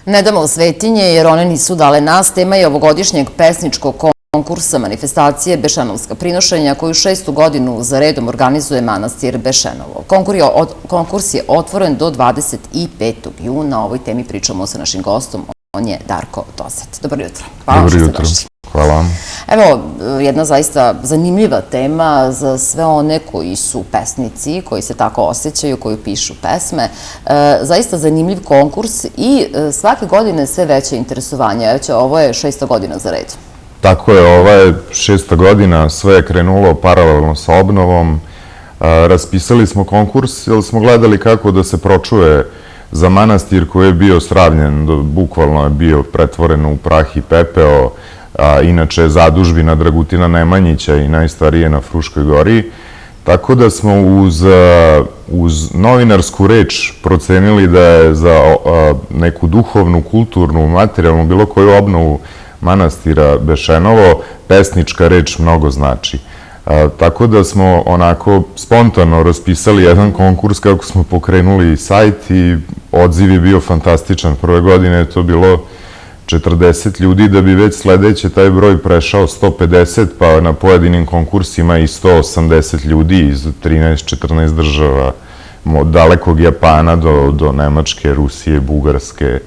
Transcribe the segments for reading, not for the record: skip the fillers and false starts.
Ne damo svetinje jer one nisu dale nas, tema je ovogodišnjeg pesničkog konkursa manifestacije Bešanovska prinošenja koju 6. godinu za redom organizuje manastir Bešenovo. Konkurs je otvoren do 25. juna. O ovoj temi pričamo sa našim gostom, on je Darko Dozet. Dobro jutro. Hvala što ste došli. Hvala vam. Evo, jedna zaista zanimljiva tema za sve one koji su pesnici, koji se tako osjećaju, koji pišu pesme. Zaista zanimljiv konkurs i svake godine sve veće interesovanje. Ovo je 6. godina za red. Tako je, ova je 6. godina, sve je krenulo paralelno sa obnovom. Raspisali smo konkurs jer smo gledali kako da se pročuje za manastir koji je bio sravnjen, bukvalno je bio pretvoren u prah i pepeo. Inače je zadužbina Dragutina Nemanjića i najstarije na Fruškoj gori. Tako da smo uz novinarsku reč procenili da je za neku duhovnu, kulturnu, materijalnu, bilo koju obnovu manastira Bešenovo, pesnička reč mnogo znači. Tako da smo onako spontano raspisali jedan konkurs kako smo pokrenuli sajt i odziv je bio fantastičan. Prve godine je to bilo 40 ljudi, da bi već sledeće taj broj prešao 150, pa na pojedinim konkursima i 180 ljudi iz 13-14 država, od dalekog Japana do Nemačke, Rusije, Bugarske.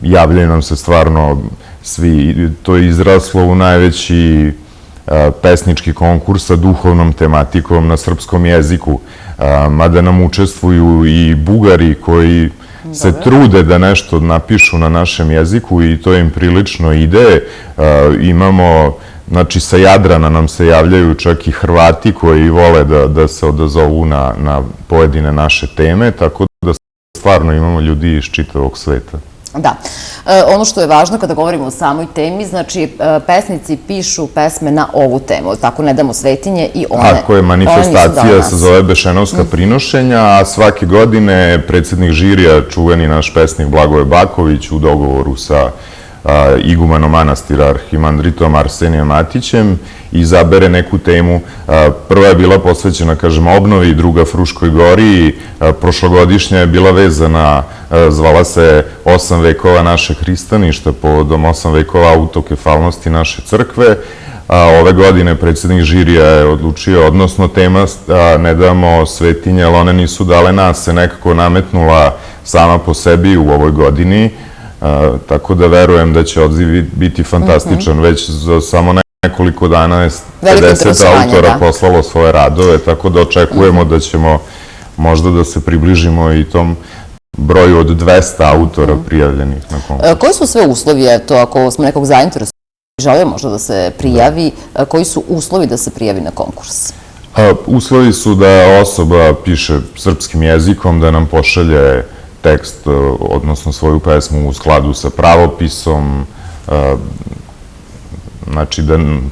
Javljaju nam se stvarno svi, to je izraslo u najveći pesnički konkurs sa duhovnom tematikom na srpskom jeziku, mada nam učestvuju i Bugari koji se trude da nešto napišu na našem jeziku i to im prilično ide. Imamo, znači sa Jadrana nam se javljaju čak i Hrvati koji vole da se odazovu na pojedine naše teme, tako da stvarno imamo ljudi iz čitavog sveta. Da. Ono što je važno kada govorimo o samoj temi, znači pesnici pišu pesme na ovu temu, tako Ne damo svetinje i one... Tako je, manifestacija se zove Bešenovska prinošenja, a svake godine predsjednik žirija, čuveni naš pesnik Blagoje Baković, u dogovoru sa igumanom manastira arhimandritom Arsenijem Matićem, izabere neku temu. Prva je bila posvećena, kažem, obnovi, druga Fruškoj gori. Prošlogodišnja je bila vezana, zvala se 8 vekova naše hristaništa, povodom 8 vekova autokefalnosti naše crkve. Ove godine predsjednik žirija je odlučio, odnosno tema Ne damo svetinje, ali one nisu dale nas, se nekako nametnula sama po sebi u ovoj godini. Tako da verujem da će odziv biti fantastičan. Već za samo nekoliko dana je 50 autora poslalo svoje radove, tako da očekujemo da ćemo možda da se približimo i tom broju od 200 autora prijavljenih na konkurs. Koji su sve uslovi, eto, ako smo nekog zainteresovali, žele možda da se prijavi, koji su uslovi da se prijavi na konkurs? Uslovi su da osoba piše srpskim jezikom, da nam pošalje tekst, odnosno svoju pesmu u skladu sa pravopisom, znači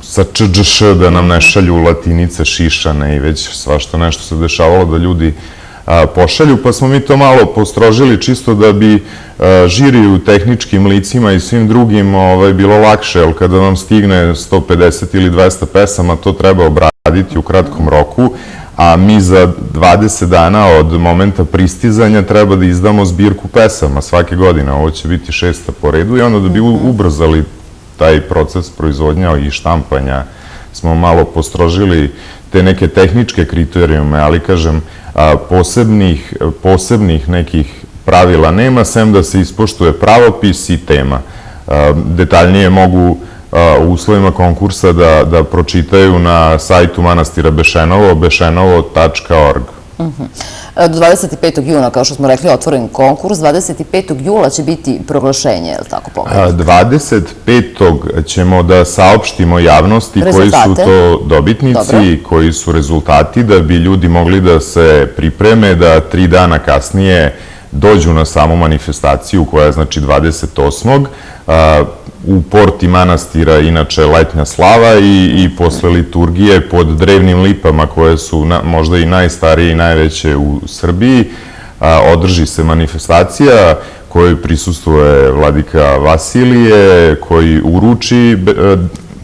sa ČđŠ, da nam ne šalju latinice, šišane i već svašta nešto se dešavalo da ljudi pošalju, pa smo mi to malo postrožili čisto da bi žiriju, tehničkim licima i svim drugim bilo lakše, jer kada vam stigne 150 ili 200 pesama, to treba obraditi u kratkom roku, a mi za 20 dana od momenta pristizanja treba da izdamo zbirku pesama svake godine. Ovo će biti 6. po redu i onda da bi ubrzali taj proces proizvodnja i štampanja smo malo postrožili te neke tehničke kriterijume, ali kažem, posebnih nekih pravila nema, sem da se ispoštuje pravopis i tema. Detaljnije mogu u uslovima konkursa da pročitaju na sajtu manastira Bešenovo, bešenovo.org. Do 25. juna, kao što smo rekli, otvoren konkurs. 25. jula će biti proglašenje, je li tako pogledati? 25. ćemo da saopštimo javnosti koji su to dobitnici, koji su rezultati, da bi ljudi mogli da se pripreme, da 3 dana kasnije dođu na samu manifestaciju koja je, znači, 28. U porti manastira, inače, letnja slava i posle liturgije pod drevnim lipama koje su možda i najstarije i najveće u Srbiji, održi se manifestacija kojoj prisustvuje vladika Vasilije, koji uruči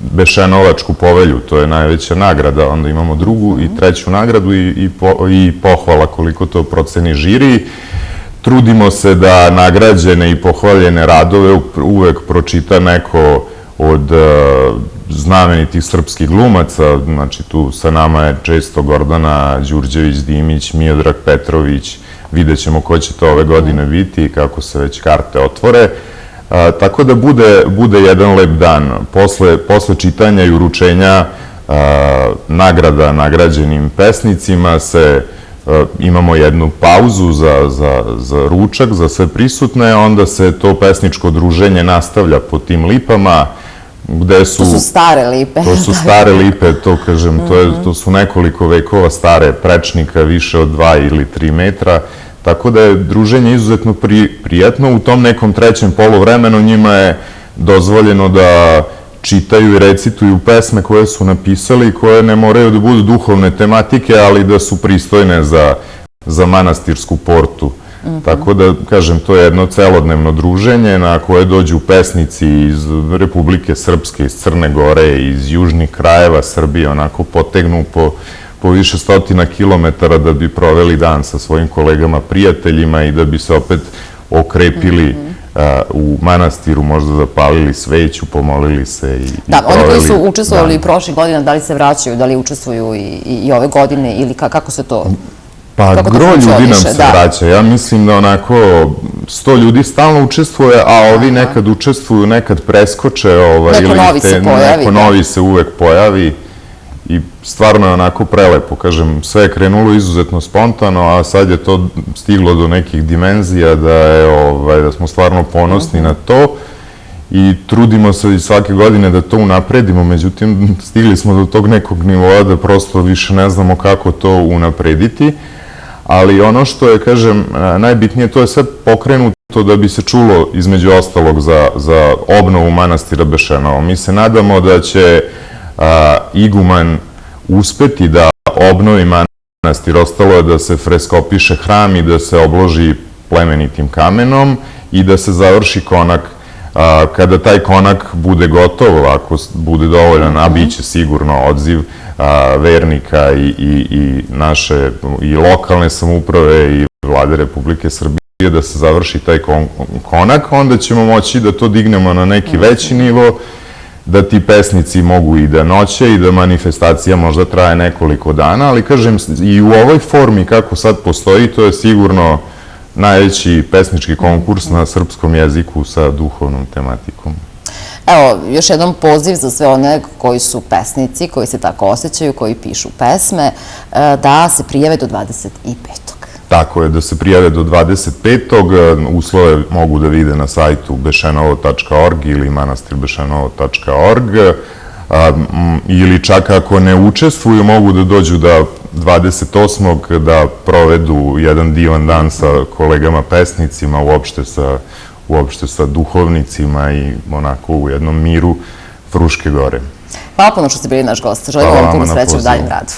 Bešenovačku povelju, to je najveća nagrada, onda imamo drugu i treću nagradu i pohvala koliko to proceni žiri. Trudimo se da nagrađene i pohvaljene radove uvek pročita neko od znamenitih srpskih glumaca, znači tu sa nama je često Gordana Đurđević-Dimić, Miodrag Petrović, vidjet ćemo ko će to ove godine biti i kako se već karte otvore. Tako da bude jedan lep dan. Posle čitanja i uručenja nagrada nagrađenim pesnicima imamo jednu pauzu za ručak, za sve prisutne, onda se to pesničko druženje nastavlja po tim lipama, gde su... To su stare lipe. To su stare lipe, to kažem, to su nekoliko vekova stare prečnika, više od 2 ili 3 metra, tako da je druženje izuzetno prijatno. U tom nekom trećem poluvremenu njima je dozvoljeno da čitaju i recituju pesme koje su napisali, koje ne moraju da budu duhovne tematike, ali da su pristojne za manastirsku portu. Tako da, kažem, to je jedno celodnevno druženje na koje dođu pesnici iz Republike Srpske, iz Crne Gore, iz južnih krajeva Srbije, onako potegnu po više stotina kilometara da bi proveli dan sa svojim kolegama, prijateljima i da bi se opet okrepili u manastiru, možda zapalili sveću, pomolili se i proveli dan. Da, oni koji su učestvovali prošle godine, da li se vraćaju, da li učestvuju i ove godine ili kako se to... Pa, gro ljudi nam se vraća. Ja mislim da onako 100 ljudi stalno učestvuje, a ovi nekad učestvuju, nekad preskoče. Neko novi se uvek pojavi i stvarno je onako prelepo. Kažem, sve je krenulo izuzetno spontano, a sad je to stiglo do nekih dimenzija da smo stvarno ponosni na to i trudimo se i svake godine da to unapredimo. Međutim, stigli smo do tog nekog nivoa da prosto više ne znamo kako to unaprediti. Ali ono što je, kažem, najbitnije, to je sve pokrenuto da bi se čulo, između ostalog, za obnovu manastira Bešenovo. Mi se nadamo da će iguman uspeti da obnovi manastir. Ostalo je da se freskopiše hram i da se obloži plemenitim kamenom i da se završi konak. Kada taj konak bude gotov, ako bude dovoljan, a bit će sigurno odziv vernika i naše i lokalne samouprave i vlade Republike Srbije da se završi taj konak, onda ćemo moći da to dignemo na neki veći nivo, da ti pesnici mogu i da noće i da manifestacija možda traje nekoliko dana, ali kažem i u ovoj formi kako sad postoji, to je sigurno najveći pesnički konkurs na srpskom jeziku sa duhovnom tematikom. Evo, još jednom poziv za sve one koji su pesnici, koji se tako osjećaju, koji pišu pesme, da se prijave do 25. Tako je, da se prijave do 25. Uslove mogu da vide na sajtu bešenovo.org ili manastirbešenovo.org ili čak ako ne učestvuju mogu da dođu da 28. da provedu jedan divan dan sa kolegama pesnicima, uopšte sa duhovnicima i onako u jednom miru Fruške gore. Hvala puno što ste bili naš gost. Želim vam puno sreće u daljem radu.